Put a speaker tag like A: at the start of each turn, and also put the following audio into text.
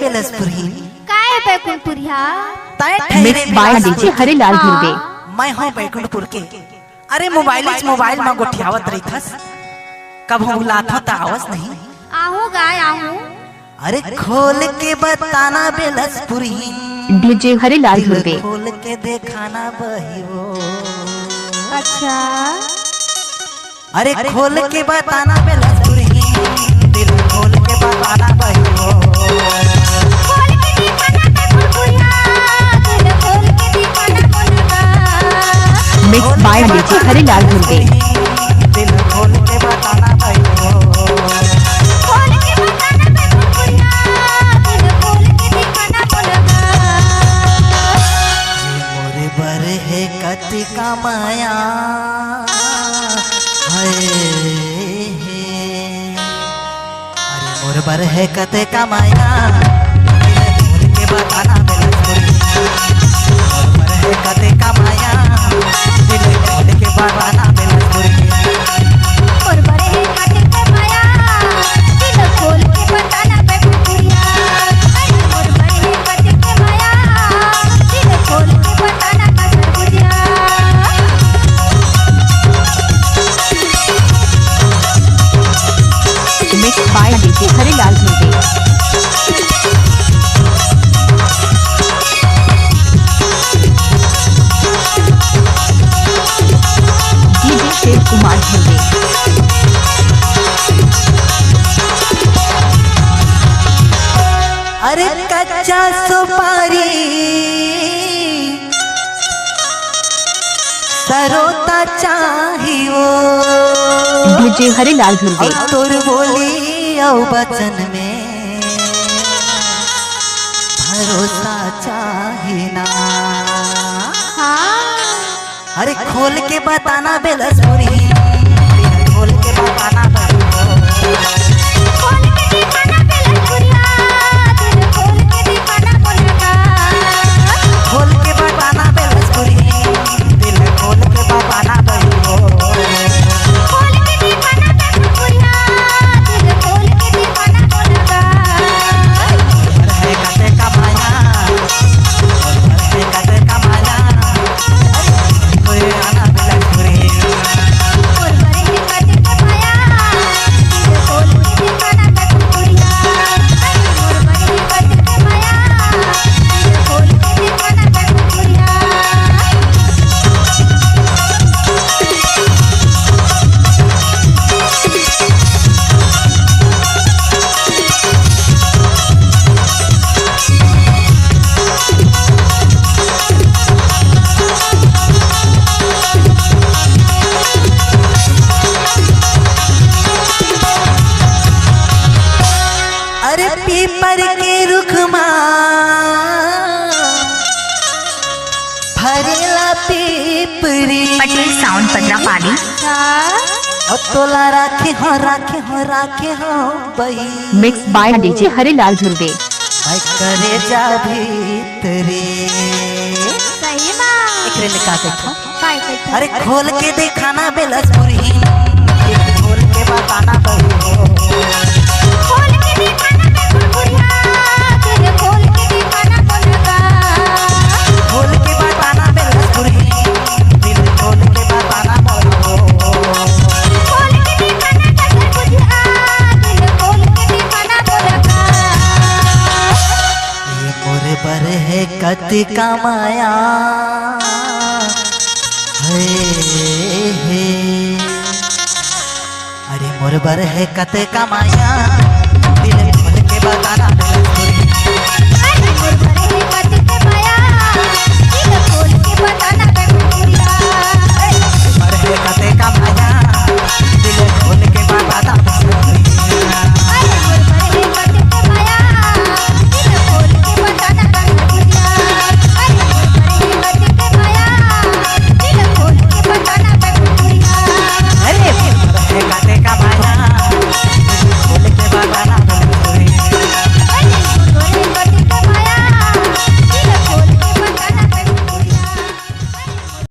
A: बेलसपुरी
B: काय बैकुंठपुरिया
C: mix by DJ Harilal Dhruve.
A: मैं हूँ बैकुंठपुर के। अरे मोबाइल में गोठियावत रही थस, कब बुलात हो आवस नहीं।
B: आहू गाय आहू।
A: अरे खोल के बताना बेलसपुरी
C: डीजे हरिलाल ध्रुवे।
A: खोल के देखाना बहियो।
B: अच्छा
A: अरे खोल के बताना बेलसपुरी दिल खोल के बताना बहियो।
B: खोल के दिखाना बैकुंठपुरिया दिल खोल के दिखाना बोलगा।
C: Mix by DJ Harilal Dhruve.
A: दिल खोल के बताना बहियो।
B: खोल के बताना बैकुंठपुरिया दिल खोल के दिखाना बोलगा।
A: मोरे बर है कति का माया मोर बर है कते का माया दिल खोल के बताना बेलसपुरी। मोर बर है कते का माया दिल खोल के बताना बेलसपुरी।
B: और बड़े है काटे के माया दिल खोल के बताना बैकुंठपुरिया। और बड़े है काटे के माया दिल खोल के बताना कसरपुरिया।
C: Mix by DJ Harilal Dhruve. DJ Shiv Kumar Dhruve.
A: अरे कच्चा सुपारी सरोता चाहिए
C: डीजे हरिलाल ध्रुवे।
A: और तोर बोली औ बचन में भरोसा चाहिना।
B: हाँ
A: अरे खोल के बताना बेलसपुरी खोल के बताना
B: खोल के दिखाना बैकुंठपुरिया दिल खोल के दिखाना बोलगा।
A: खोल के बताना बेलसपुरी दिल खोल के बताना बहियो।
B: खोल के दिखाना बैकुंठपुरिया दिल खोल के दिखाना बोलगा।
A: मोर है कते का माया मोर है कते का माया कोई आना बेलसपुरी।
B: और बड़े है काटे के माया दिल खोल के दिखाना बैकुंठपुरिया। और बड़े है काटे के माया दिल खोल के दिखाना बैकुंठपुरिया।
A: अरे पीपर के रुख भरेला पीपरी
C: पटेल साउंड पद्रापाली।
A: और तोला राखे हो बही
C: mix by DJ Harilal Dhruve.
A: मैं करे जा भीतरी
B: सही माँ
A: एकरे लिखा देखो।
B: काय कहता
A: अरे खोल के दिखाना बेलसपुरी खोल के बताना बहियो।
B: खोल के दिखाना बैकुंठपुरिया दिल खोल के दिखाना बोलगा।
A: खोल के बताना बेलसपुरी दिल खोल के बताना बहियो।
B: खोल के दिखाना कसरपुरिया दिल खोल के दिखाना बोलगा।
A: ये मोरे बर है कति का माया हे अरे मोर बर है कते का माया दिल खोल के बताना बेलसपुरी।
B: और बड़े